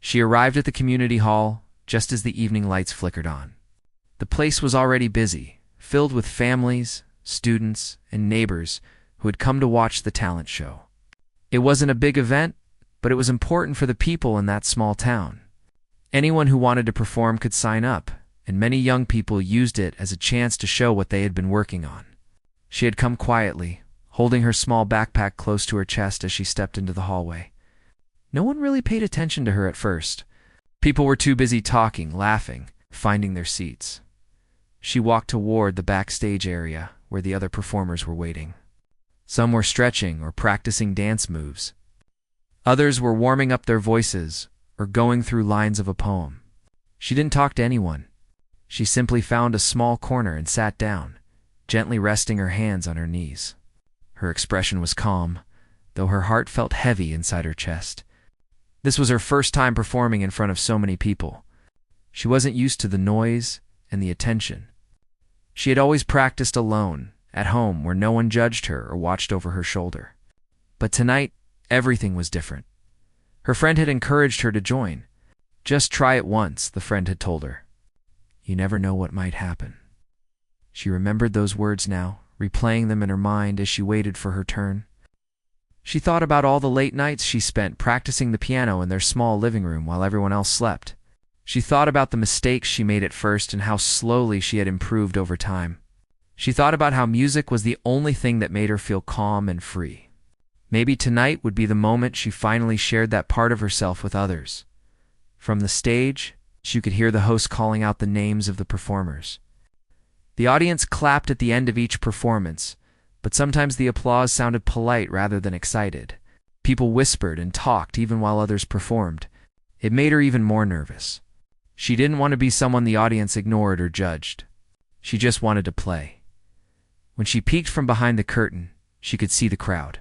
She arrived at the community hall just as the evening lights flickered on. The place was already busy, filled with families, students, and neighbors who had come to watch the talent show. It wasn't a big event, but it was important for the people in that small town. Anyone who wanted to perform could sign up, and many young people used it as a chance to show what they had been working on. She had come quietly, holding her small backpack close to her chest as she stepped into the hallway. No one really paid attention to her at first. People were too busy talking, laughing, finding their seats. She walked toward the backstage area where the other performers were waiting. Some were stretching or practicing dance moves. Others were warming up their voices or going through lines of a poem. She didn't talk to anyone. She simply found a small corner and sat down, gently resting her hands on her knees. Her expression was calm, though her heart felt heavy inside her chest. This was her first time performing in front of so many people. She wasn't used to the noise and the attention. She had always practiced alone, at home, where no one judged her or watched over her shoulder. But tonight, everything was different. Her friend had encouraged her to join. "Just try it once," the friend had told her. "You never know what might happen." She remembered those words now, replaying them in her mind as she waited for her turn. She thought about all the late nights she spent practicing the piano in their small living room while everyone else slept. She thought about the mistakes she made at first and how slowly she had improved over time. She thought about how music was the only thing that made her feel calm and free. Maybe tonight would be the moment she finally shared that part of herself with others. From the stage, she could hear the host calling out the names of the performers. The audience clapped at the end of each performance, but sometimes the applause sounded polite rather than excited. People whispered and talked even while others performed. It made her even more nervous. She didn't want to be someone the audience ignored or judged. She just wanted to play. When she peeked from behind the curtain, she could see the crowd.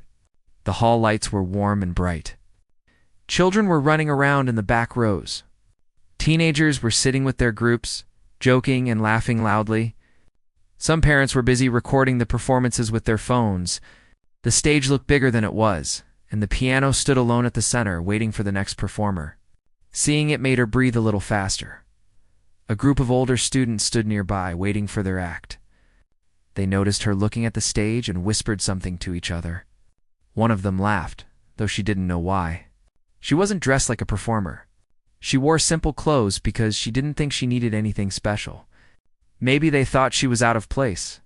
The hall lights were warm and bright. Children were running around in the back rows. Teenagers were sitting with their groups, joking and laughing loudly. Some parents were busy recording the performances with their phones. The stage looked bigger than it was, and the piano stood alone at the center, waiting for the next performer. Seeing it made her breathe a little faster. A group of older students stood nearby, waiting for their act. They noticed her looking at the stage and whispered something to each other. One of them laughed, though she didn't know why. She wasn't dressed like a performer. She wore simple clothes because she didn't think she needed anything special. Maybe they thought she was out of place.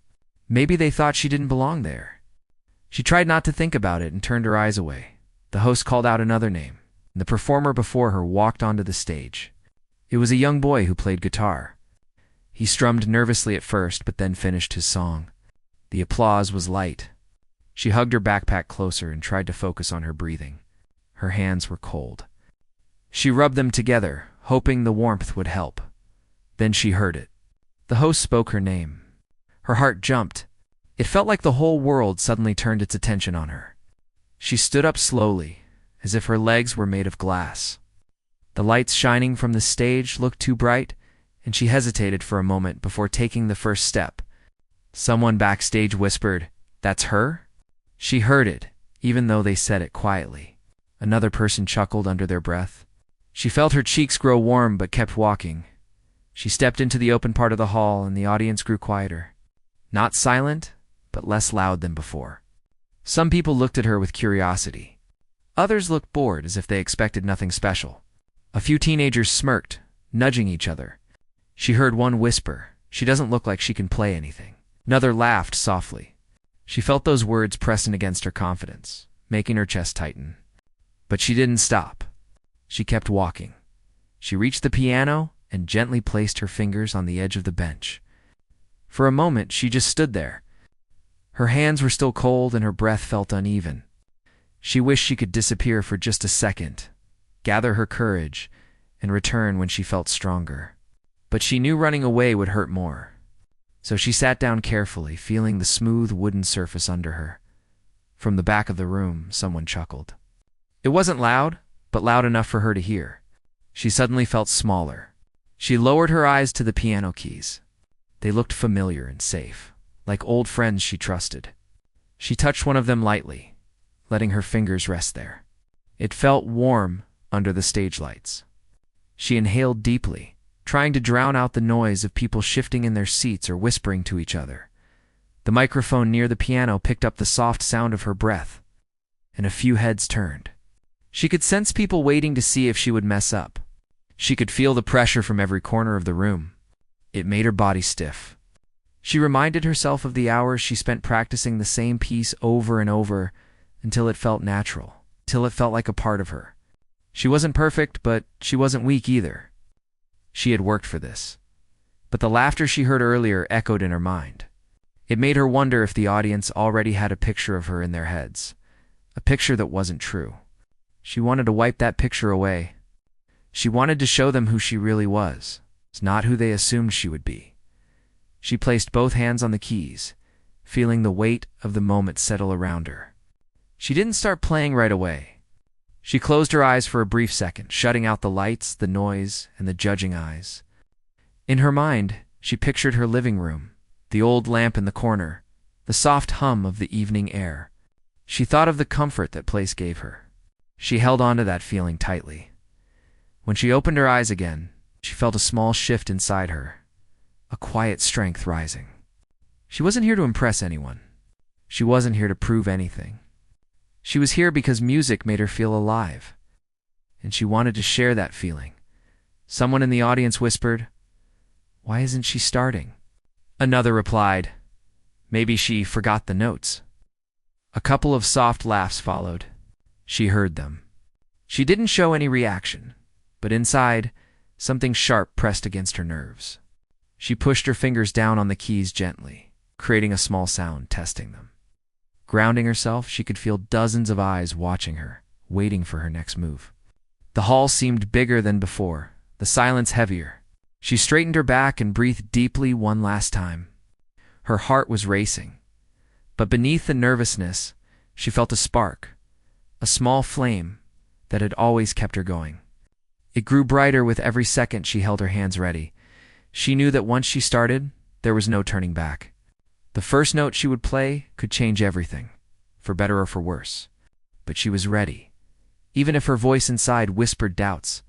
Maybe they thought she didn't belong there. She tried not to think about it and turned her eyes away. The host called out another name, and the performer before her walked onto the stage. It was a young boy who played guitar. He strummed nervously at first, but then finished his song. The applause was light. She hugged her backpack closer and tried to focus on her breathing. Her hands were cold. She rubbed them together, hoping the warmth would help. Then she heard it. The host spoke her name. Her heart jumped. It felt like the whole world suddenly turned its attention on her. She stood up slowly, as if her legs were made of glass. The lights shining from the stage looked too bright, and she hesitated for a moment before taking the first step. Someone backstage whispered, "That's her?" She heard it, even though they said it quietly. Another person chuckled under their breath. She felt her cheeks grow warm but kept walking. She stepped into the open part of the hall and the audience grew quieter. Not silent, but less loud than before. Some people looked at her with curiosity. Others looked bored as if they expected nothing special. A few teenagers smirked, nudging each other. She heard one whisper, "She doesn't look like she can play anything." Another laughed softly. She felt those words pressing against her confidence, making her chest tighten. But she didn't stop. She kept walking. She reached the piano and gently placed her fingers on the edge of the bench. For a moment, she just stood there. Her hands were still cold and her breath felt uneven. She wished she could disappear for just a second, gather her courage, and return when she felt stronger. But she knew running away would hurt more. So she sat down carefully, feeling the smooth wooden surface under her. From the back of the room, someone chuckled. It wasn't loud, but loud enough for her to hear. She suddenly felt smaller. She lowered her eyes to the piano keys. They looked familiar and safe, like old friends she trusted. She touched one of them lightly, letting her fingers rest there. It felt warm under the stage lights. She inhaled deeply, trying to drown out the noise of people shifting in their seats or whispering to each other. The microphone near the piano picked up the soft sound of her breath, and a few heads turned. She could sense people waiting to see if she would mess up. She could feel the pressure from every corner of the room. It made her body stiff. She reminded herself of the hours she spent practicing the same piece over and over until it felt natural, till it felt like a part of her. She wasn't perfect, but she wasn't weak either. She had worked for this. But the laughter she heard earlier echoed in her mind. It made her wonder if the audience already had a picture of her in their heads, a picture that wasn't true. She wanted to wipe that picture away. She wanted to show them who she really was, not who they assumed she would be. She placed both hands on the keys, feeling the weight of the moment settle around her. She didn't start playing right away. She closed her eyes for a brief second, shutting out the lights, the noise, and the judging eyes. In her mind, she pictured her living room, the old lamp in the corner, the soft hum of the evening air. She thought of the comfort that place gave her. She held on to that feeling tightly. When she opened her eyes again, she felt a small shift inside her, a quiet strength rising. She wasn't here to impress anyone. She wasn't here to prove anything. She was here because music made her feel alive, and she wanted to share that feeling. Someone in the audience whispered, "Why isn't she starting?" Another replied, "Maybe she forgot the notes." A couple of soft laughs followed. She heard them. She didn't show any reaction, but inside, something sharp pressed against her nerves. She pushed her fingers down on the keys gently, creating a small sound, testing them. Grounding herself, she could feel dozens of eyes watching her, waiting for her next move. The hall seemed bigger than before, the silence heavier. She straightened her back and breathed deeply one last time. Her heart was racing, but beneath the nervousness, she felt a spark, a small flame that had always kept her going. It grew brighter with every second she held her hands ready. She knew that once she started, there was no turning back. The first note she would play could change everything, for better or for worse. But she was ready. Even if her voice inside whispered doubts,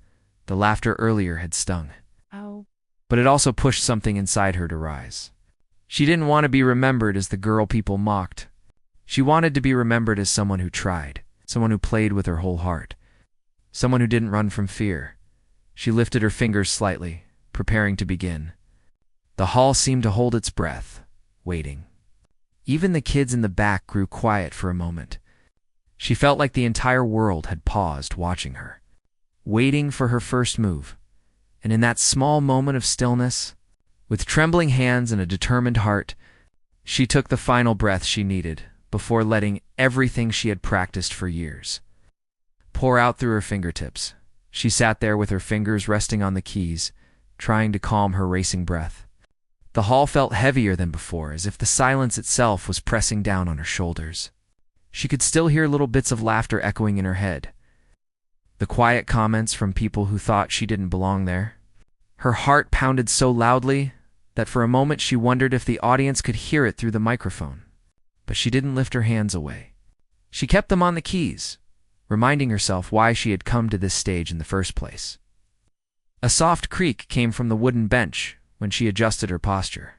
the laughter earlier had stung. Ow. But it also pushed something inside her to rise. She didn't want to be remembered as the girl people mocked. She wanted to be remembered as someone who tried, someone who played with her whole heart, someone who didn't run from fear. She lifted her fingers slightly, preparing to begin. The hall seemed to hold its breath, waiting. Even the kids in the back grew quiet for a moment. She felt like the entire world had paused watching her, waiting for her first move. And in that small moment of stillness, with trembling hands and a determined heart, she took the final breath she needed before letting everything she had practiced for years pour out through her fingertips. She sat there with her fingers resting on the keys, trying to calm her racing breath. The hall felt heavier than before, as if the silence itself was pressing down on her shoulders. She could still hear little bits of laughter echoing in her head, the quiet comments from people who thought she didn't belong there. Her heart pounded so loudly that for a moment she wondered if the audience could hear it through the microphone. But she didn't lift her hands away. She kept them on the keys, reminding herself why she had come to this stage in the first place. A soft creak came from the wooden bench when she adjusted her posture.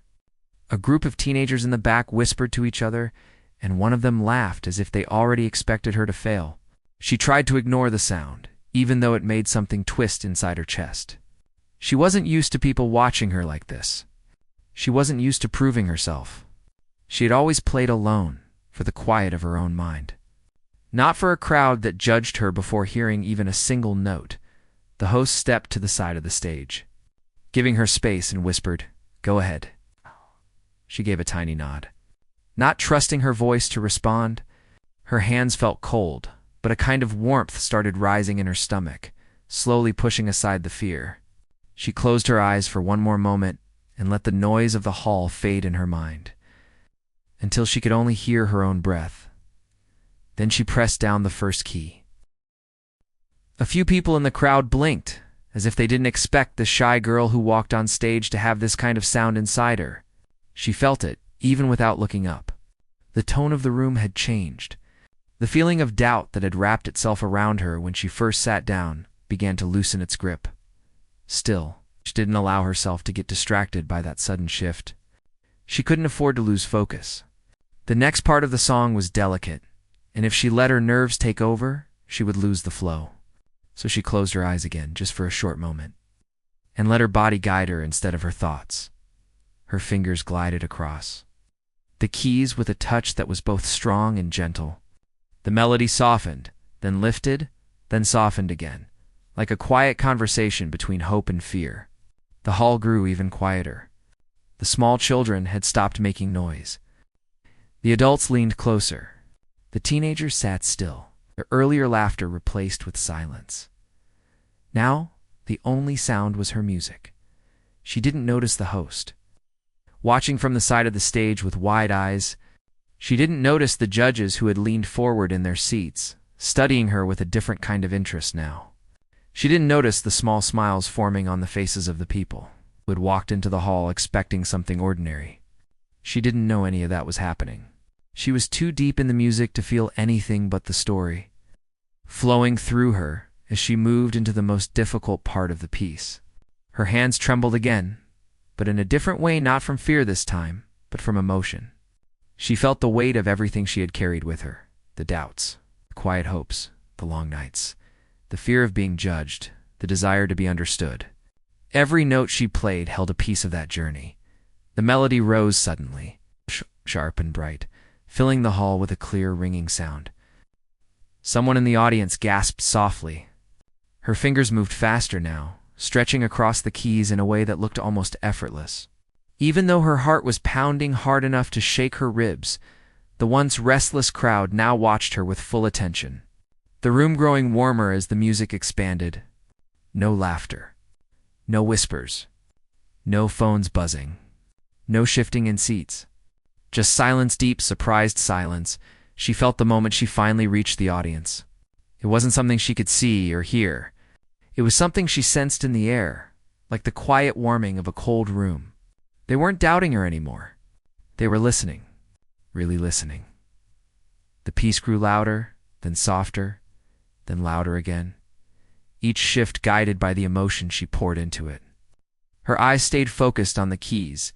A group of teenagers in the back whispered to each other, and one of them laughed as if they already expected her to fail. She tried to ignore the sound, even though it made something twist inside her chest. She wasn't used to people watching her like this. She wasn't used to proving herself. She had always played alone, for the quiet of her own mind. Not for a crowd that judged her before hearing even a single note. The host stepped to the side of the stage, giving her space, and whispered, "Go ahead." She gave a tiny nod. Not trusting her voice to respond, her hands felt cold, but a kind of warmth started rising in her stomach, slowly pushing aside the fear. She closed her eyes for one more moment and let the noise of the hall fade in her mind, until she could only hear her own breath. Then she pressed down the first key. A few people in the crowd blinked, as if they didn't expect the shy girl who walked on stage to have this kind of sound inside her. She felt it, even without looking up. The tone of the room had changed. The feeling of doubt that had wrapped itself around her when she first sat down began to loosen its grip. Still, she didn't allow herself to get distracted by that sudden shift. She couldn't afford to lose focus. The next part of the song was delicate, and if she let her nerves take over, she would lose the flow. So she closed her eyes again, just for a short moment, and let her body guide her instead of her thoughts. Her fingers glided across the keys with a touch that was both strong and gentle. The melody softened, then lifted, then softened again, like a quiet conversation between hope and fear. The hall grew even quieter. The small children had stopped making noise. The adults leaned closer. The teenagers sat still, their earlier laughter replaced with silence. Now, the only sound was her music. She didn't notice the host. Watching from the side of the stage with wide eyes, she didn't notice the judges who had leaned forward in their seats, studying her with a different kind of interest now. She didn't notice the small smiles forming on the faces of the people who had walked into the hall expecting something ordinary. She didn't know any of that was happening. She was too deep in the music to feel anything but the story flowing through her as she moved into the most difficult part of the piece. Her hands trembled again, but in a different way, not from fear this time, but from emotion. She felt the weight of everything she had carried with her, the doubts, the quiet hopes, the long nights, the fear of being judged, the desire to be understood. Every note she played held a piece of that journey. The melody rose suddenly, sharp and bright, filling the hall with a clear, ringing sound. Someone in the audience gasped softly. Her fingers moved faster now, stretching across the keys in a way that looked almost effortless. Even though her heart was pounding hard enough to shake her ribs, the once restless crowd now watched her with full attention. The room growing warmer as the music expanded. No laughter. No whispers. No phones buzzing. No shifting in seats. Just silence, deep, surprised silence. She felt the moment she finally reached the audience. It wasn't something she could see or hear. It was something she sensed in the air, like the quiet warming of a cold room. They weren't doubting her anymore. They were listening, really listening. The piece grew louder, then softer, then louder again, each shift guided by the emotion she poured into it. Her eyes stayed focused on the keys,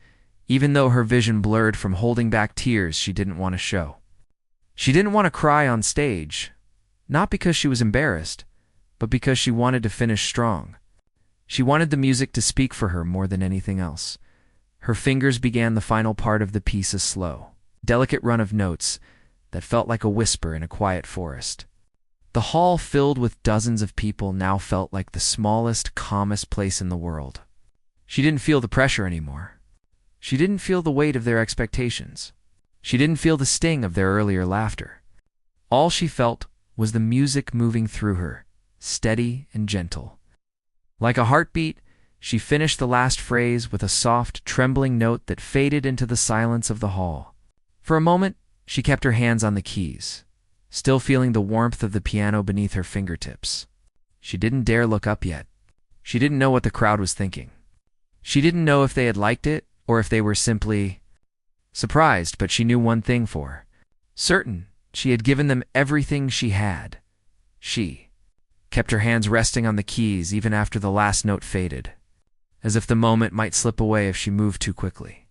even though her vision blurred from holding back tears she didn't want to show. She didn't want to cry on stage, not because she was embarrassed, but because she wanted to finish strong. She wanted the music to speak for her more than anything else. Her fingers began the final part of the piece, a slow, delicate run of notes that felt like a whisper in a quiet forest. The hall filled with dozens of people now felt like the smallest, calmest place in the world. She didn't feel the pressure anymore. She didn't feel the weight of their expectations. She didn't feel the sting of their earlier laughter. All she felt was the music moving through her, steady and gentle. Like a heartbeat, she finished the last phrase with a soft, trembling note that faded into the silence of the hall. For a moment, she kept her hands on the keys, still feeling the warmth of the piano beneath her fingertips. She didn't dare look up yet. She didn't know what the crowd was thinking. She didn't know if they had liked it or if they were simply surprised, but she knew one thing for certain. She had given them everything she had. She kept her hands resting on the keys even after the last note faded, as if the moment might slip away if she moved too quickly.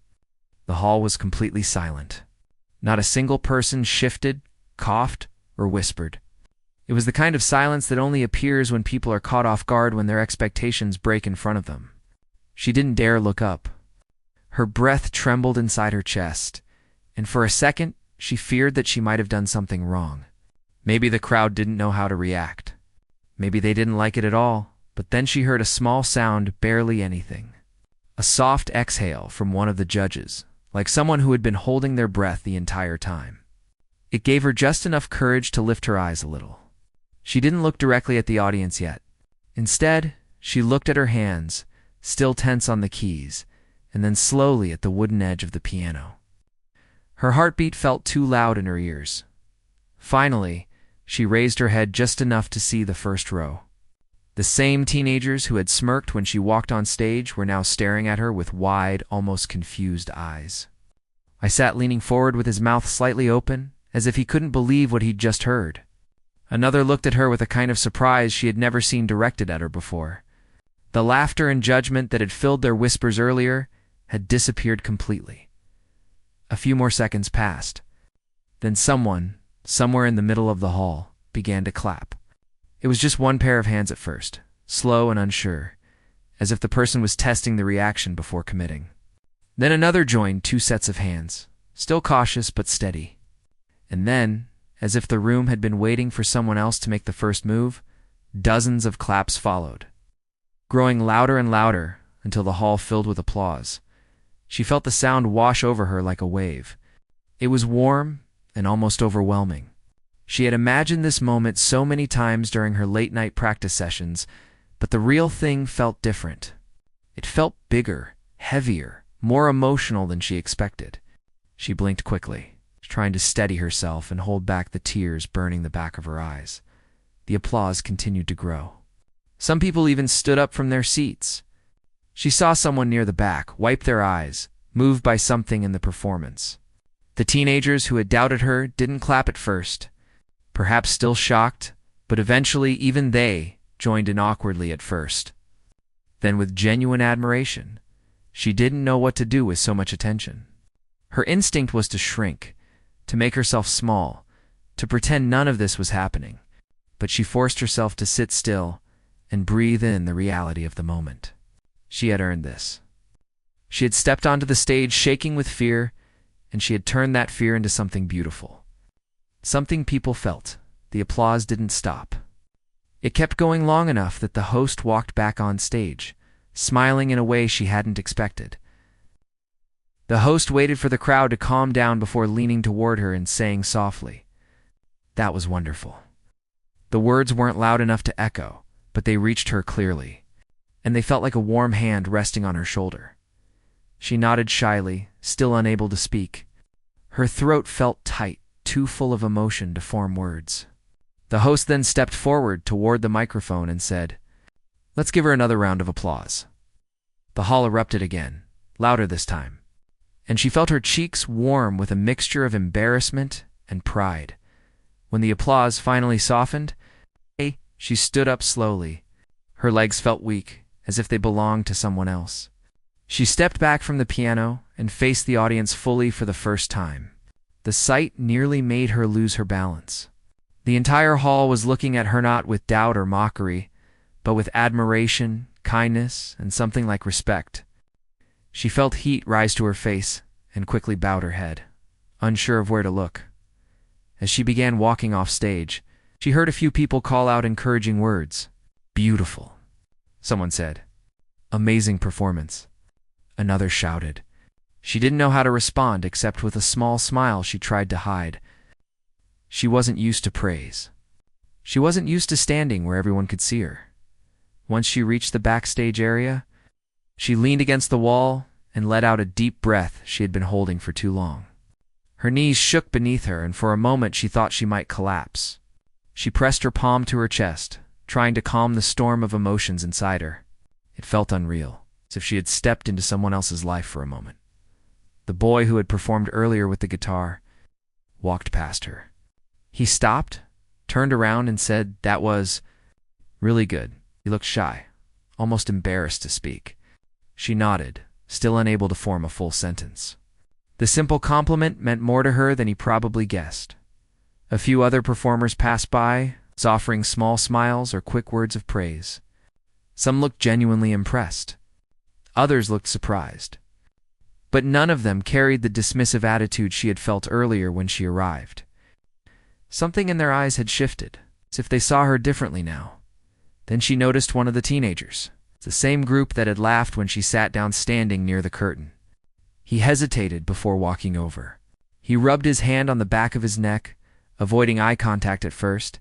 The hall was completely silent. Not a single person shifted, coughed, or whispered. It was the kind of silence that only appears when people are caught off guard when their expectations break in front of them. She didn't dare look up. Her breath trembled inside her chest, and for a second, she feared that she might have done something wrong. Maybe the crowd didn't know how to react. Maybe they didn't like it at all, but then she heard a small sound, barely anything. A soft exhale from one of the judges, like someone who had been holding their breath the entire time. It gave her just enough courage to lift her eyes a little. She didn't look directly at the audience yet. Instead, she looked at her hands, still tense on the keys, and then slowly at the wooden edge of the piano. Her heartbeat felt too loud in her ears. Finally, she raised her head just enough to see the first row. The same teenagers who had smirked when she walked on stage were now staring at her with wide, almost confused eyes. I sat leaning forward with his mouth slightly open, as if he couldn't believe what he'd just heard. Another looked at her with a kind of surprise she had never seen directed at her before. The laughter and judgment that had filled their whispers earlier had disappeared completely. A few more seconds passed. Then someone, somewhere in the middle of the hall, began to clap. It was just one pair of hands at first, slow and unsure, as if the person was testing the reaction before committing. Then another joined 2 sets of hands, still cautious but steady. And then, as if the room had been waiting for someone else to make the first move, dozens of claps followed, growing louder and louder until the hall filled with applause. She felt the sound wash over her like a wave. It was warm and almost overwhelming. She had imagined this moment so many times during her late-night practice sessions, but the real thing felt different. It felt bigger, heavier, more emotional than she expected. She blinked quickly, trying to steady herself and hold back the tears burning the back of her eyes. The applause continued to grow. Some people even stood up from their seats. She saw someone near the back wipe their eyes, moved by something in the performance. The teenagers who had doubted her didn't clap at first, perhaps still shocked, but eventually even they joined in awkwardly at first. Then with genuine admiration. She didn't know what to do with so much attention. Her instinct was to shrink, to make herself small, to pretend none of this was happening. But she forced herself to sit still and breathe in the reality of the moment. She had earned this. She had stepped onto the stage shaking with fear, and she had turned that fear into something beautiful. Something people felt. The applause didn't stop. It kept going long enough that the host walked back on stage, smiling in a way she hadn't expected. The host waited for the crowd to calm down before leaning toward her and saying softly, "That was wonderful." The words weren't loud enough to echo, but they reached her clearly, and they felt like a warm hand resting on her shoulder. She nodded shyly, still unable to speak. Her throat felt tight, too full of emotion to form words. The host then stepped forward toward the microphone and said, "Let's give her another round of applause." The hall erupted again, louder this time, and she felt her cheeks warm with a mixture of embarrassment and pride. When the applause finally softened, she stood up slowly. Her legs felt weak, as if they belonged to someone else. She stepped back from the piano and faced the audience fully for the first time. The sight nearly made her lose her balance. The entire hall was looking at her not with doubt or mockery, but with admiration, kindness, and something like respect. She felt heat rise to her face and quickly bowed her head, unsure of where to look. As she began walking off stage, she heard a few people call out encouraging words. "Beautiful," someone said. "Amazing performance," another shouted. She didn't know how to respond except with a small smile she tried to hide. She wasn't used to praise. She wasn't used to standing where everyone could see her. Once she reached the backstage area, she leaned against the wall and let out a deep breath she had been holding for too long. Her knees shook beneath her, and for a moment she thought she might collapse. She pressed her palm to her chest, trying to calm the storm of emotions inside her. It felt unreal, as if she had stepped into someone else's life for a moment. The boy who had performed earlier with the guitar walked past her. He stopped, turned around, and said that was really good. He looked shy, almost embarrassed to speak. She nodded, still unable to form a full sentence. The simple compliment meant more to her than he probably guessed. A few other performers passed by, offering small smiles or quick words of praise. Some looked genuinely impressed. Others looked surprised. But none of them carried the dismissive attitude she had felt earlier when she arrived. Something in their eyes had shifted, as if they saw her differently now. Then she noticed one of the teenagers, the same group that had laughed when she sat down standing near the curtain. He hesitated before walking over. He rubbed his hand on the back of his neck, avoiding eye contact at first.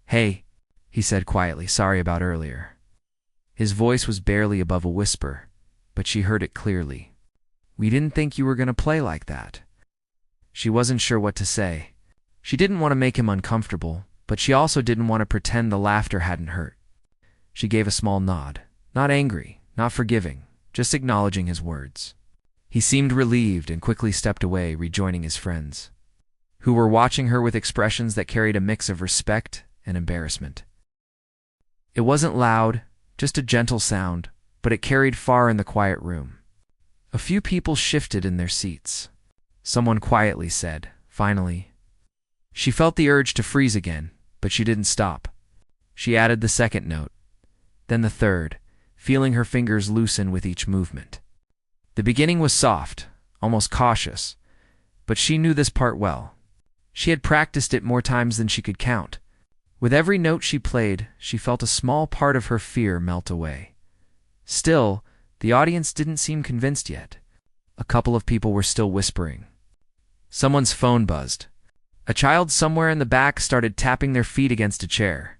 "Hey," he said quietly, "sorry about earlier." His voice was barely above a whisper, but she heard it clearly. "We didn't think you were going to play like that." She wasn't sure what to say. She didn't want to make him uncomfortable, but she also didn't want to pretend the laughter hadn't hurt. She gave a small nod, not angry, not forgiving, just acknowledging his words. He seemed relieved and quickly stepped away, rejoining his friends, who were watching her with expressions that carried a mix of respect and embarrassment. It wasn't loud, just a gentle sound, but it carried far in the quiet room. A few people shifted in their seats. Someone quietly said, "Finally." She felt the urge to freeze again, but she didn't stop. She added the second note, then the third, feeling her fingers loosen with each movement. The beginning was soft, almost cautious, but she knew this part well. She had practiced it more times than she could count. With every note she played, she felt a small part of her fear melt away. Still, the audience didn't seem convinced yet. A couple of people were still whispering. Someone's phone buzzed. A child somewhere in the back started tapping their feet against a chair.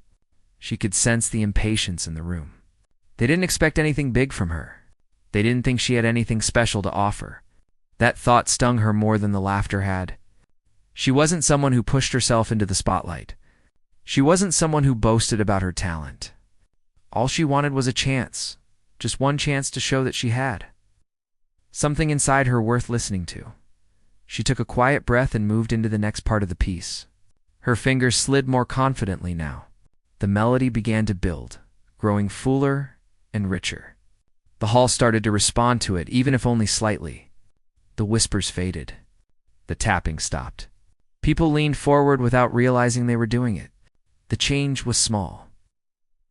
She could sense the impatience in the room. They didn't expect anything big from her. They didn't think she had anything special to offer. That thought stung her more than the laughter had. She wasn't someone who pushed herself into the spotlight. She wasn't someone who boasted about her talent. All she wanted was a chance, just one chance to show that she had something inside her worth listening to. She took a quiet breath and moved into the next part of the piece. Her fingers slid more confidently now. The melody began to build, growing fuller and richer. The hall started to respond to it, even if only slightly. The whispers faded. The tapping stopped. People leaned forward without realizing they were doing it. The change was small,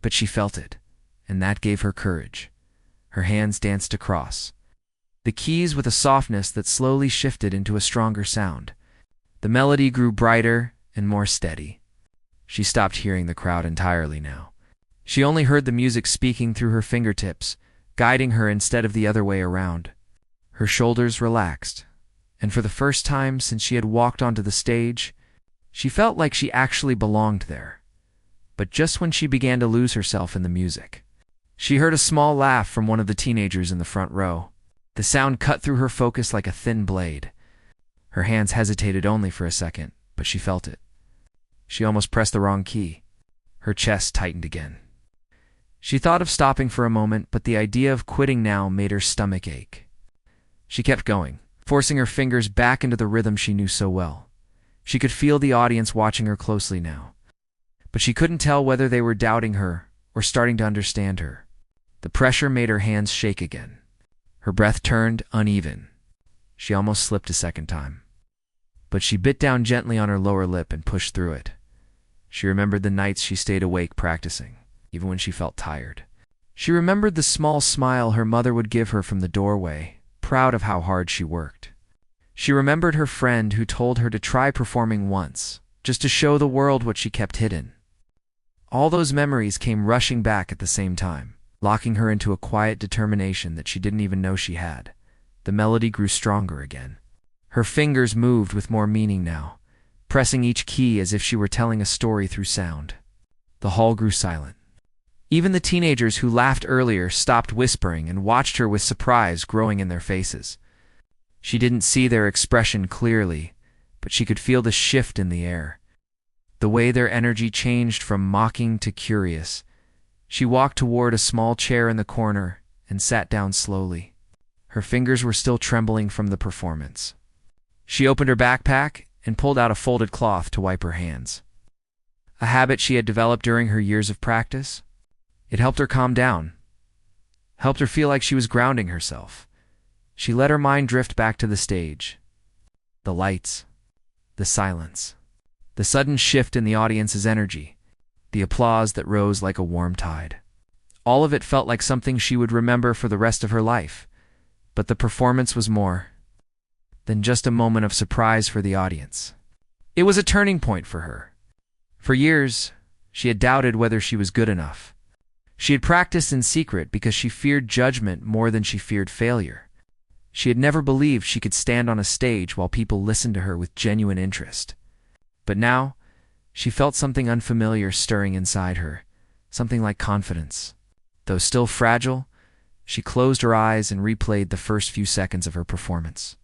but she felt it, and that gave her courage. Her hands danced across the keys with a softness that slowly shifted into a stronger sound. The melody grew brighter and more steady. She stopped hearing the crowd entirely now. She only heard the music speaking through her fingertips, guiding her instead of the other way around. Her shoulders relaxed, and for the first time since she had walked onto the stage, she felt like she actually belonged there. But just when she began to lose herself in the music, she heard a small laugh from one of the teenagers in the front row. The sound cut through her focus like a thin blade. Her hands hesitated only for a second, but she felt it. She almost pressed the wrong key. Her chest tightened again. She thought of stopping for a moment, but the idea of quitting now made her stomach ache. She kept going, forcing her fingers back into the rhythm she knew so well. She could feel the audience watching her closely now, but she couldn't tell whether they were doubting her or starting to understand her. The pressure made her hands shake again. Her breath turned uneven. She almost slipped a second time, but she bit down gently on her lower lip and pushed through it. She remembered the nights she stayed awake practicing, even when she felt tired. She remembered the small smile her mother would give her from the doorway, proud of how hard she worked. She remembered her friend who told her to try performing once, just to show the world what she kept hidden. All those memories came rushing back at the same time, locking her into a quiet determination that she didn't even know she had. The melody grew stronger again. Her fingers moved with more meaning now, pressing each key as if she were telling a story through sound. The hall grew silent. Even the teenagers who laughed earlier stopped whispering and watched her with surprise growing in their faces. She didn't see their expression clearly, but she could feel the shift in the air. The way their energy changed from mocking to curious. She walked toward a small chair in the corner and sat down slowly. Her fingers were still trembling from the performance. She opened her backpack and pulled out a folded cloth to wipe her hands. A habit she had developed during her years of practice. It helped her calm down, helped her feel like she was grounding herself. She let her mind drift back to the stage. The lights, the silence, the sudden shift in the audience's energy, the applause that rose like a warm tide. All of it felt like something she would remember for the rest of her life. But the performance was more than just a moment of surprise for the audience. It was a turning point for her. For years, she had doubted whether she was good enough. She had practiced in secret because she feared judgment more than she feared failure. She had never believed she could stand on a stage while people listened to her with genuine interest. But now, she felt something unfamiliar stirring inside her, something like confidence. Though still fragile, she closed her eyes and replayed the first few seconds of her performance.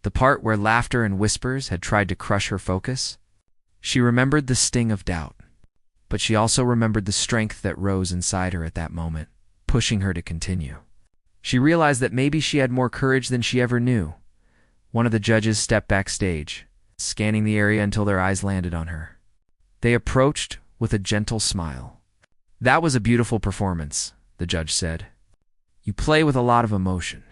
The part where laughter and whispers had tried to crush her focus. She remembered the sting of doubt, but she also remembered the strength that rose inside her at that moment, pushing her to continue. She realized that maybe she had more courage than she ever knew. One of the judges stepped backstage, scanning the area until their eyes landed on her. They approached with a gentle smile. "That was a beautiful performance," the judge said. You play with a lot of emotion."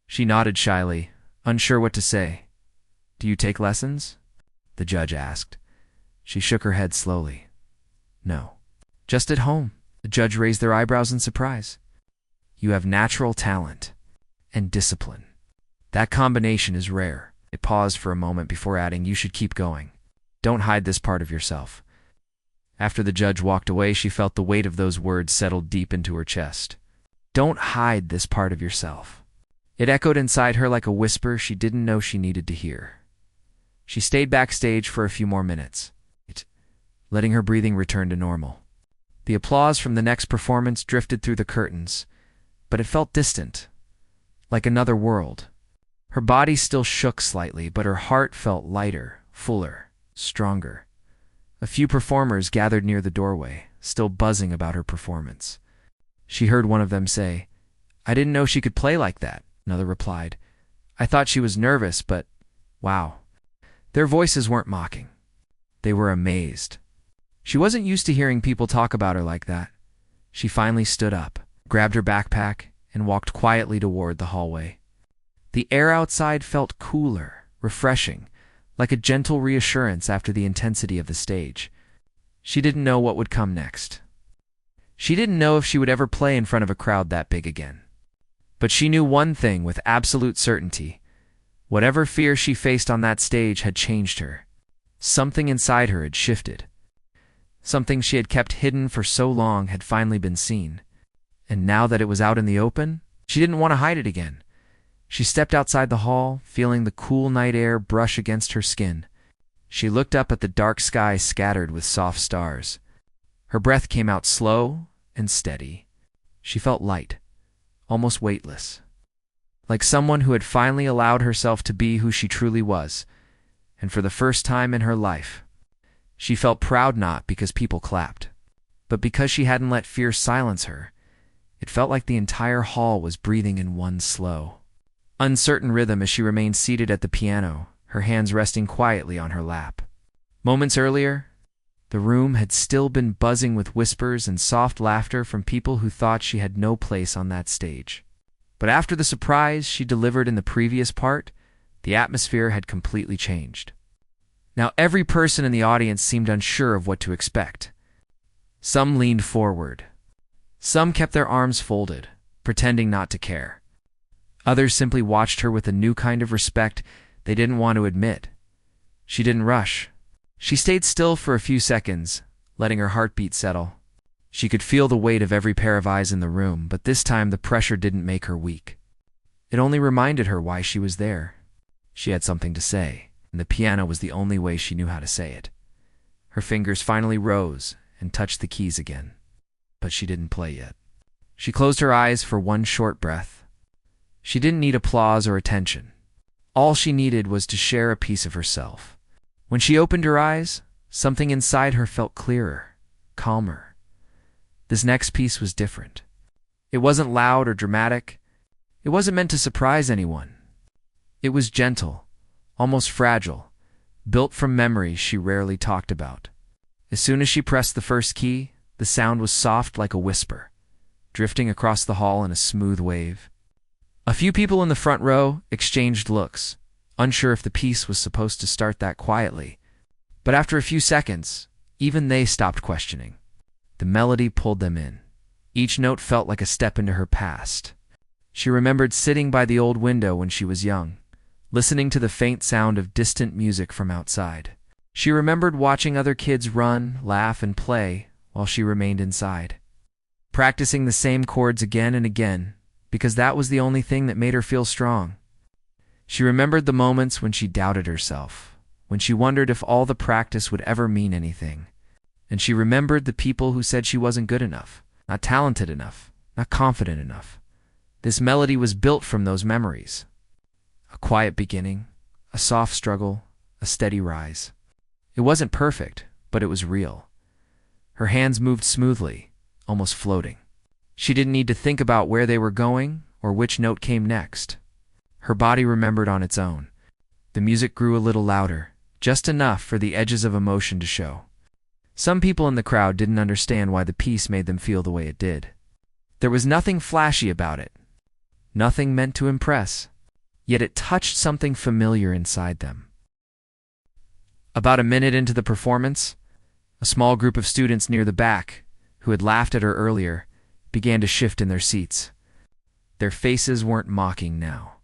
She nodded shyly, unsure what to say. "Do you take lessons?" the judge asked. She shook her head slowly. "No. Just at home." The judge raised their eyebrows in surprise. "You have natural talent and discipline. That combination is rare." It paused for a moment before adding, "You should keep going. Don't hide this part of yourself." After the judge walked away, she felt the weight of those words settle deep into her chest. Don't hide this part of yourself. It echoed inside her like a whisper she didn't know she needed to hear. She stayed backstage for a few more minutes, letting her breathing return to normal. The applause from the next performance drifted through the curtains, but it felt distant, like another world. Her body still shook slightly, but her heart felt lighter, fuller, stronger. A few performers gathered near the doorway, still buzzing about her performance. She heard one of them say, "I didn't know she could play like that." Another replied, "I thought she was nervous, but wow." Their voices weren't mocking. They were amazed. She wasn't used to hearing people talk about her like that. She finally stood up, grabbed her backpack, and walked quietly toward the hallway. The air outside felt cooler, refreshing, like a gentle reassurance after the intensity of the stage. She didn't know what would come next. She didn't know if she would ever play in front of a crowd that big again. But she knew one thing with absolute certainty. Whatever fear she faced on that stage had changed her. Something inside her had shifted. Something she had kept hidden for so long had finally been seen. And now that it was out in the open, she didn't want to hide it again. She stepped outside the hall, feeling the cool night air brush against her skin. She looked up at the dark sky scattered with soft stars. Her breath came out slow and steady. She felt light, almost weightless, like someone who had finally allowed herself to be who she truly was. And for the first time in her life, she felt proud, not because people clapped, but because she hadn't let fear silence her. It felt like the entire hall was breathing in one slow, uncertain rhythm as she remained seated at the piano, her hands resting quietly on her lap. Moments earlier, the room had still been buzzing with whispers and soft laughter from people who thought she had no place on that stage. But after the surprise she delivered in the previous part, the atmosphere had completely changed. Now every person in the audience seemed unsure of what to expect. Some leaned forward. Some kept their arms folded, pretending not to care. Others simply watched her with a new kind of respect they didn't want to admit. She didn't rush. She stayed still for a few seconds, letting her heartbeat settle. She could feel the weight of every pair of eyes in the room, but this time the pressure didn't make her weak. It only reminded her why she was there. She had something to say, and the piano was the only way she knew how to say it. Her fingers finally rose and touched the keys again, but she didn't play yet. She closed her eyes for one short breath. She didn't need applause or attention. All she needed was to share a piece of herself. When she opened her eyes, something inside her felt clearer, calmer. This next piece was different. It wasn't loud or dramatic. It wasn't meant to surprise anyone. It was gentle, almost fragile, built from memories she rarely talked about. As soon as she pressed the first key, the sound was soft like a whisper, drifting across the hall in a smooth wave. A few people in the front row exchanged looks, unsure if the piece was supposed to start that quietly. But after a few seconds, even they stopped questioning. The melody pulled them in. Each note felt like a step into her past. She remembered sitting by the old window when she was young, listening to the faint sound of distant music from outside. She remembered watching other kids run, laugh, and play while she remained inside, practicing the same chords again and again, because that was the only thing that made her feel strong. She remembered the moments when she doubted herself, when she wondered if all the practice would ever mean anything. And she remembered the people who said she wasn't good enough, not talented enough, not confident enough. This melody was built from those memories. A quiet beginning, a soft struggle, a steady rise. It wasn't perfect, but it was real. Her hands moved smoothly, almost floating. She didn't need to think about where they were going or which note came next. Her body remembered on its own. The music grew a little louder, just enough for the edges of emotion to show. Some people in the crowd didn't understand why the piece made them feel the way it did. There was nothing flashy about it, nothing meant to impress, yet it touched something familiar inside them. About a minute into the performance, a small group of students near the back, who had laughed at her earlier, began to shift in their seats. Their faces weren't mocking now.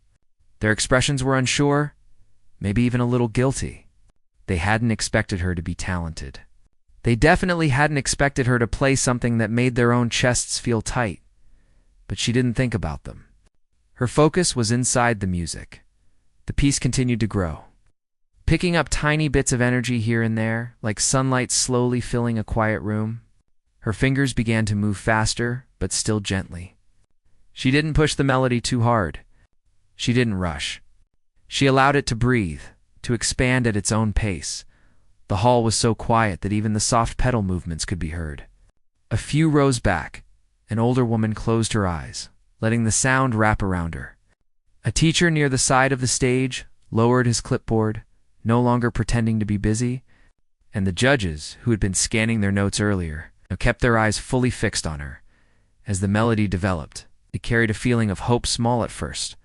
Their expressions were unsure, maybe even a little guilty. They hadn't expected her to be talented. They definitely hadn't expected her to play something that made their own chests feel tight. But she didn't think about them. Her focus was inside the music. The piece continued to grow, picking up tiny bits of energy here and there, like sunlight slowly filling a quiet room. Her fingers began to move faster, but still gently. She didn't push the melody too hard. She didn't rush. She allowed it to breathe, to expand at its own pace. The hall was so quiet that even the soft pedal movements could be heard. A few rows back, an older woman closed her eyes, letting the sound wrap around her. A teacher near the side of the stage lowered his clipboard, no longer pretending to be busy, and the judges, who had been scanning their notes earlier, now kept their eyes fully fixed on her. As the melody developed, it carried a feeling of hope, small at first,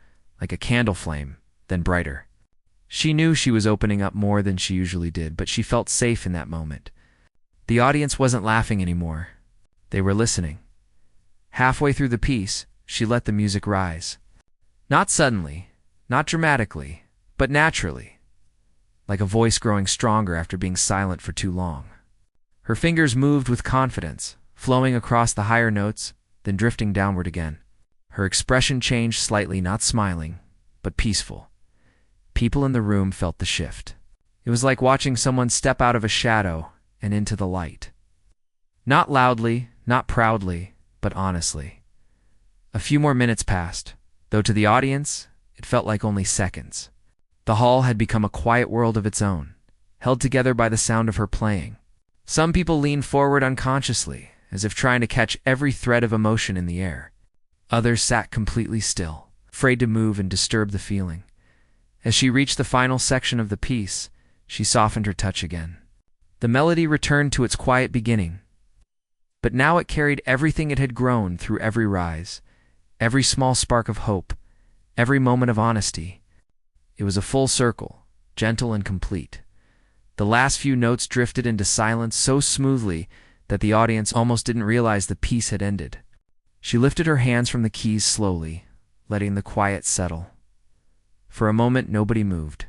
like a candle flame, then brighter. She knew she was opening up more than she usually did, but she felt safe in that moment. The audience wasn't laughing anymore. They were listening. Halfway through the piece, she let the music rise. Not suddenly, not dramatically, but naturally, like a voice growing stronger after being silent for too long. Her fingers moved with confidence, flowing across the higher notes, then drifting downward again. Her expression changed slightly, not smiling, but peaceful. People in the room felt the shift. It was like watching someone step out of a shadow and into the light. Not loudly, not proudly, but honestly. A few more minutes passed, though to the audience, it felt like only seconds. The hall had become a quiet world of its own, held together by the sound of her playing. Some people leaned forward unconsciously, as if trying to catch every thread of emotion in the air. Others sat completely still, afraid to move and disturb the feeling. As she reached the final section of the piece, she softened her touch again. The melody returned to its quiet beginning, but now it carried everything it had grown through every rise, every small spark of hope, every moment of honesty. It was a full circle, gentle and complete. The last few notes drifted into silence so smoothly that the audience almost didn't realize the piece had ended. She lifted her hands from the keys slowly, letting the quiet settle. For a moment, nobody moved.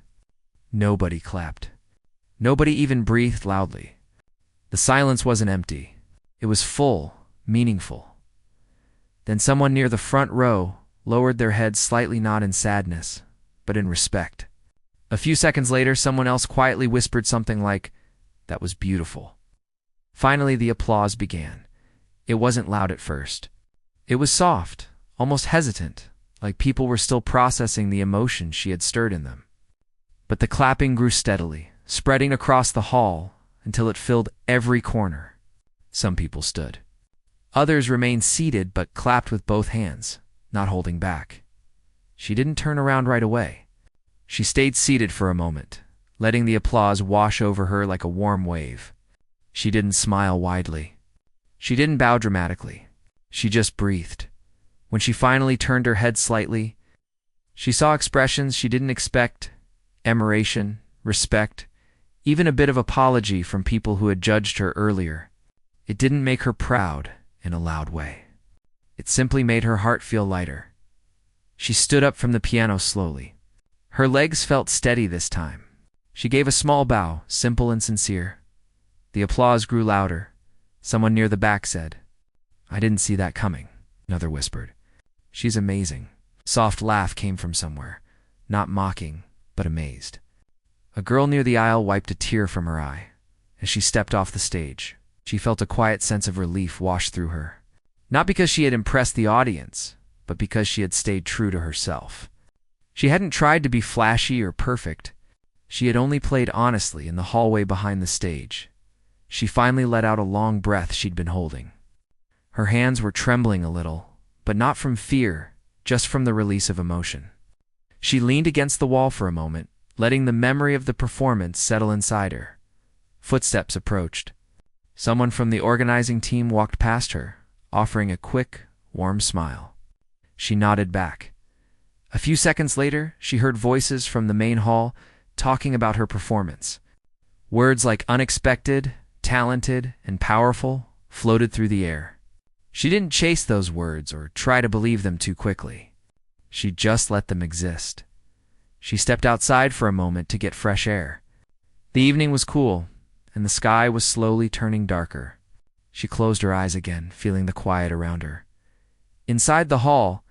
Nobody clapped. Nobody even breathed loudly. The silence wasn't empty. It was full, meaningful. Then someone near the front row lowered their head slightly, not in sadness, but in respect. A few seconds later, someone else quietly whispered something like, "That was beautiful." Finally, the applause began. It wasn't loud at first. It was soft, almost hesitant, like people were still processing the emotion she had stirred in them. But the clapping grew steadily, spreading across the hall until it filled every corner. Some people stood. Others remained seated but clapped with both hands, not holding back. She didn't turn around right away. She stayed seated for a moment, letting the applause wash over her like a warm wave. She didn't smile widely. She didn't bow dramatically. She just breathed. When she finally turned her head slightly, she saw expressions she didn't expect: admiration, respect, even a bit of apology from people who had judged her earlier. It didn't make her proud in a loud way. It simply made her heart feel lighter. She stood up from the piano slowly. Her legs felt steady this time. She gave a small bow, simple and sincere. The applause grew louder. Someone near the back said, "I didn't see that coming." Another whispered, "She's amazing." Soft laugh came from somewhere, not mocking, but amazed. A girl near the aisle wiped a tear from her eye. As she stepped off the stage, she felt a quiet sense of relief wash through her. Not because she had impressed the audience, but because she had stayed true to herself. She hadn't tried to be flashy or perfect. She had only played honestly in the hallway behind the stage. She finally let out a long breath she'd been holding. Her hands were trembling a little, but not from fear, just from the release of emotion. She leaned against the wall for a moment, letting the memory of the performance settle inside her. Footsteps approached. Someone from the organizing team walked past her, offering a quick, warm smile. She nodded back. A few seconds later, she heard voices from the main hall talking about her performance. Words like unexpected, talented, and powerful floated through the air. She didn't chase those words or try to believe them too quickly. She just let them exist. She stepped outside for a moment to get fresh air. The evening was cool, and the sky was slowly turning darker. She closed her eyes again, feeling the quiet around her. Inside the hall,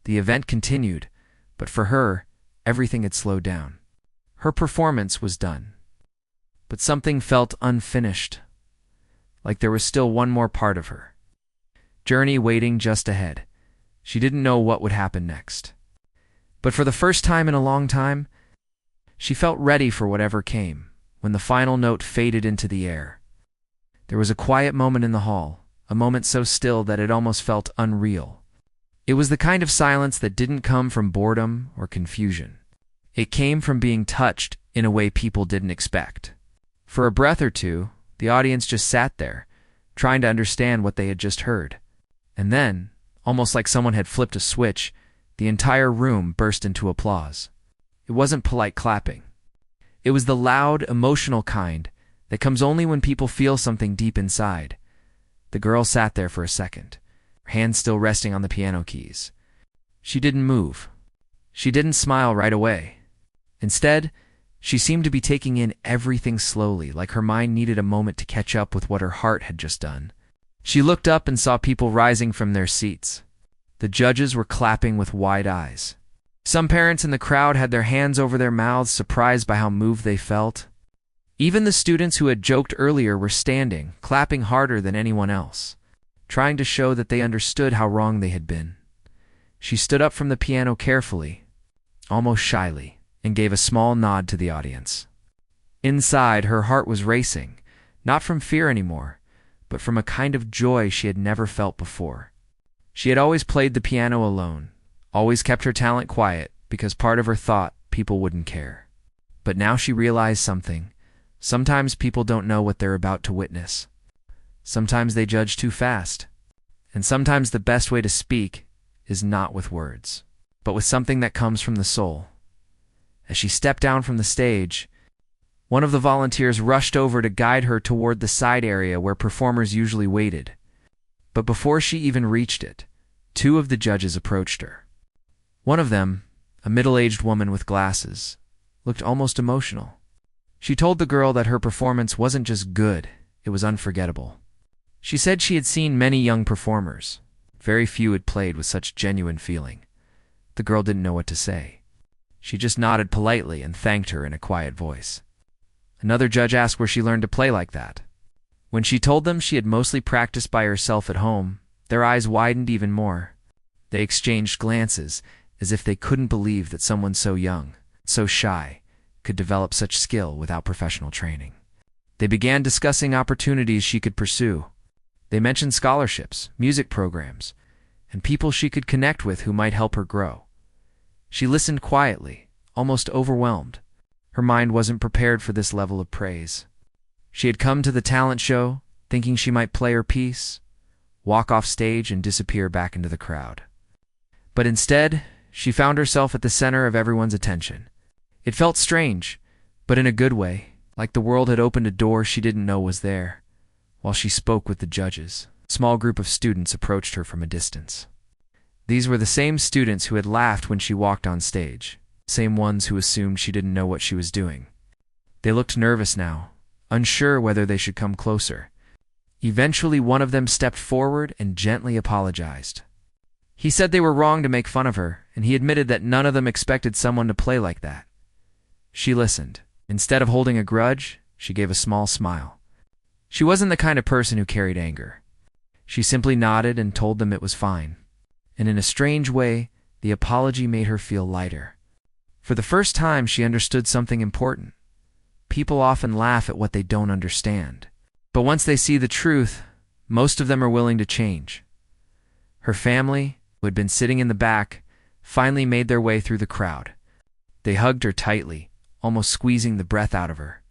the event continued, but for her, everything had slowed down. Her performance was done. But something felt unfinished, like there was still one more part of her journey waiting just ahead. She didn't know what would happen next. But for the first time in a long time, she felt ready for whatever came when the final note faded into the air. There was a quiet moment in the hall, a moment so still that it almost felt unreal. It was the kind of silence that didn't come from boredom or confusion. It came from being touched in a way people didn't expect. For a breath or two, the audience just sat there, trying to understand what they had just heard. And then, almost like someone had flipped a switch, the entire room burst into applause. It wasn't polite clapping. It was the loud, emotional kind that comes only when people feel something deep inside. The girl sat there for a second, her hands still resting on the piano keys. She didn't move. She didn't smile right away. Instead, she seemed to be taking in everything slowly, like her mind needed a moment to catch up with what her heart had just done. She looked up and saw people rising from their seats. The judges were clapping with wide eyes. Some parents in the crowd had their hands over their mouths, surprised by how moved they felt. Even the students who had joked earlier were standing, clapping harder than anyone else, trying to show that they understood how wrong they had been. She stood up from the piano carefully, almost shyly, and gave a small nod to the audience. Inside, her heart was racing, not from fear anymore, but from a kind of joy she had never felt before. She had always played the piano alone, always kept her talent quiet because part of her thought people wouldn't care. But now she realized something. Sometimes people don't know what they're about to witness. Sometimes they judge too fast. And sometimes the best way to speak is not with words, but with something that comes from the soul. As she stepped down from the stage, one of the volunteers rushed over to guide her toward the side area where performers usually waited. But before she even reached it, two of the judges approached her. One of them, a middle-aged woman with glasses, looked almost emotional. She told the girl that her performance wasn't just good, it was unforgettable. She said she had seen many young performers. Very few had played with such genuine feeling. The girl didn't know what to say. She just nodded politely and thanked her in a quiet voice. Another judge asked where she learned to play like that. When she told them she had mostly practiced by herself at home, their eyes widened even more. They exchanged glances, as if they couldn't believe that someone so young, so shy, could develop such skill without professional training. They began discussing opportunities she could pursue. They mentioned scholarships, music programs, and people she could connect with who might help her grow. She listened quietly, almost overwhelmed. Her mind wasn't prepared for this level of praise. She had come to the talent show thinking she might play her piece, walk off stage, and disappear back into the crowd. But instead, she found herself at the center of everyone's attention. It felt strange, but in a good way, like the world had opened a door she didn't know was there. While she spoke with the judges, a small group of students approached her from a distance. These were the same students who had laughed when she walked on stage, same ones who assumed she didn't know what she was doing. They looked nervous now, unsure whether they should come closer. Eventually, one of them stepped forward and gently apologized. He said they were wrong to make fun of her, and he admitted that none of them expected someone to play like that. She listened. Instead of holding a grudge, she gave a small smile. She wasn't the kind of person who carried anger. She simply nodded and told them it was fine. And in a strange way, the apology made her feel lighter. For the first time, she understood something important. People often laugh at what they don't understand. But once they see the truth, most of them are willing to change. Her family, who had been sitting in the back, finally made their way through the crowd. They hugged her tightly, almost squeezing the breath out of her.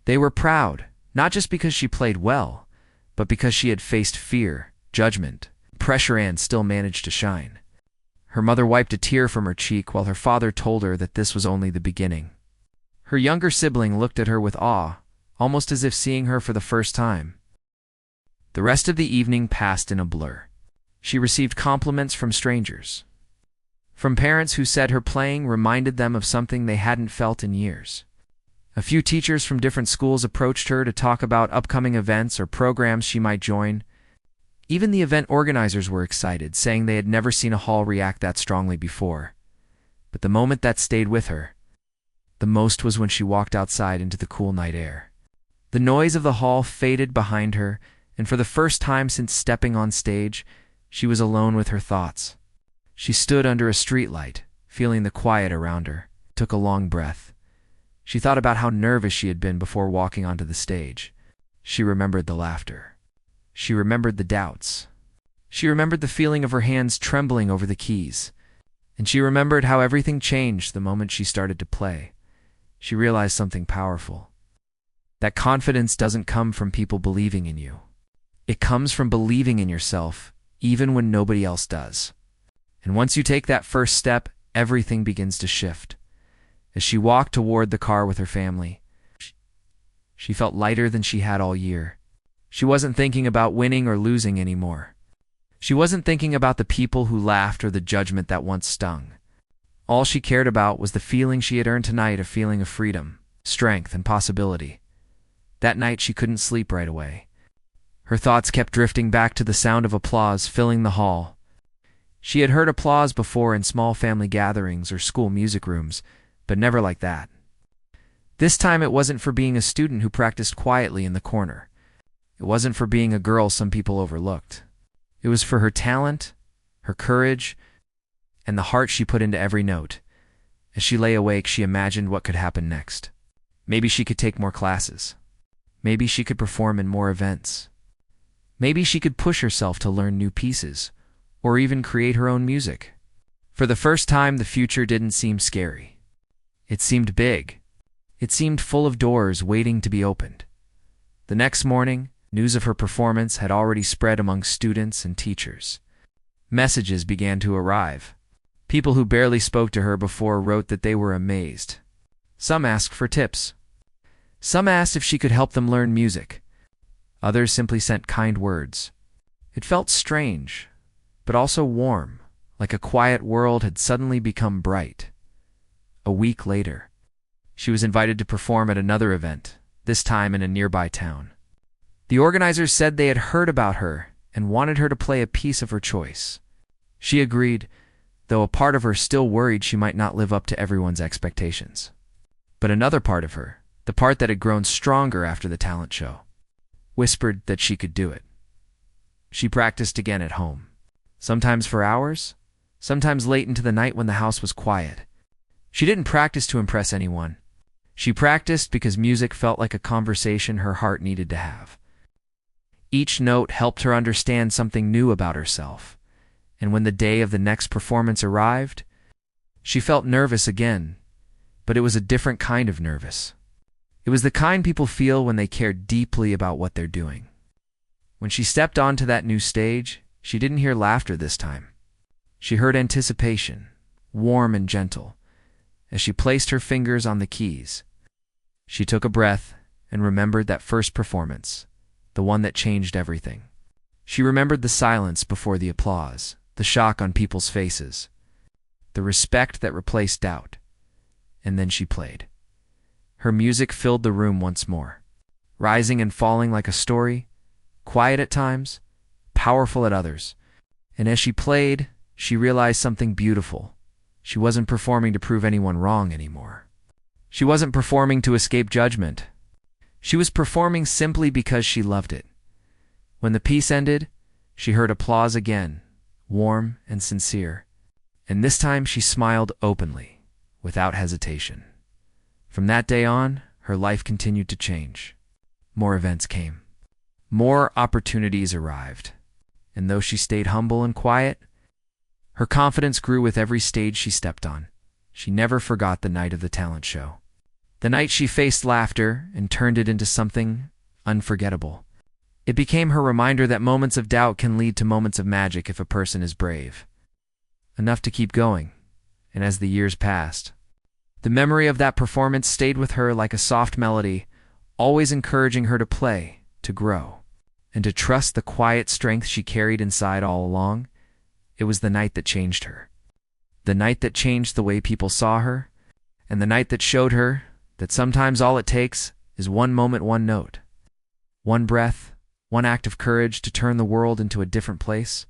They were proud, not just because she played well, but because she had faced fear, judgment, Pressure Ann still managed to shine. Her mother wiped a tear from her cheek while her father told her that this was only the beginning. Her younger sibling looked at her with awe, almost as if seeing her for the first time. The rest of the evening passed in a blur. She received compliments from strangers, from parents who said her playing reminded them of something they hadn't felt in years. A few teachers from different schools approached her to talk about upcoming events or programs she might join. Even the event organizers were excited, saying they had never seen a hall react that strongly before. But the moment that stayed with her the most was when she walked outside into the cool night air. The noise of the hall faded behind her, and for the first time since stepping on stage, she was alone with her thoughts. She stood under a streetlight, feeling the quiet around her, took a long breath. She thought about how nervous she had been before walking onto the stage. She remembered the laughter. She remembered the doubts. She remembered the feeling of her hands trembling over the keys. And she remembered how everything changed the moment she started to play. She realized something powerful. That confidence doesn't come from people believing in you. It comes from believing in yourself, even when nobody else does. And once you take that first step, everything begins to shift. As she walked toward the car with her family, she felt lighter than she had all year. She wasn't thinking about winning or losing anymore. She wasn't thinking about the people who laughed or the judgment that once stung. All she cared about was the feeling she had earned tonight, a feeling of freedom, strength, and possibility. That night she couldn't sleep right away. Her thoughts kept drifting back to the sound of applause filling the hall. She had heard applause before in small family gatherings or school music rooms, but never like that. This time it wasn't for being a student who practiced quietly in the corner. It wasn't for being a girl some people overlooked. It was for her talent, her courage, and the heart she put into every note. As she lay awake, she imagined what could happen next. Maybe she could take more classes. Maybe she could perform in more events. Maybe she could push herself to learn new pieces, or even create her own music. For the first time, the future didn't seem scary. It seemed big. It seemed full of doors waiting to be opened. The next morning, news of her performance had already spread among students and teachers. Messages began to arrive. People who barely spoke to her before wrote that they were amazed. Some asked for tips. Some asked if she could help them learn music. Others simply sent kind words. It felt strange, but also warm, like a quiet world had suddenly become bright. A week later, she was invited to perform at another event, this time in a nearby town. The organizers said they had heard about her and wanted her to play a piece of her choice. She agreed, though a part of her still worried she might not live up to everyone's expectations. But another part of her, the part that had grown stronger after the talent show, whispered that she could do it. She practiced again at home, sometimes for hours, sometimes late into the night when the house was quiet. She didn't practice to impress anyone. She practiced because music felt like a conversation her heart needed to have. Each note helped her understand something new about herself, and when the day of the next performance arrived, she felt nervous again, but it was a different kind of nervous. It was the kind people feel when they care deeply about what they're doing. When she stepped onto that new stage, she didn't hear laughter this time. She heard anticipation, warm and gentle, as she placed her fingers on the keys. She took a breath and remembered that first performance, the one that changed everything. She remembered the silence before the applause, the shock on people's faces, the respect that replaced doubt. And then she played. Her music filled the room once more, rising and falling like a story, quiet at times, powerful at others. And as she played, she realized something beautiful. She wasn't performing to prove anyone wrong anymore. She wasn't performing to escape judgment. She was performing simply because she loved it. When the piece ended, she heard applause again, warm and sincere. And this time she smiled openly, without hesitation. From that day on, her life continued to change. More events came. More opportunities arrived. And though she stayed humble and quiet, her confidence grew with every stage she stepped on. She never forgot the night of the talent show. The night she faced laughter and turned it into something unforgettable. It became her reminder that moments of doubt can lead to moments of magic if a person is brave enough to keep going. And as the years passed, the memory of that performance stayed with her like a soft melody, always encouraging her to play, to grow, and to trust the quiet strength she carried inside all along. It was the night that changed her. The night that changed the way people saw her, and the night that showed her that sometimes all it takes is one moment, one note, one breath, one act of courage to turn the world into a different place.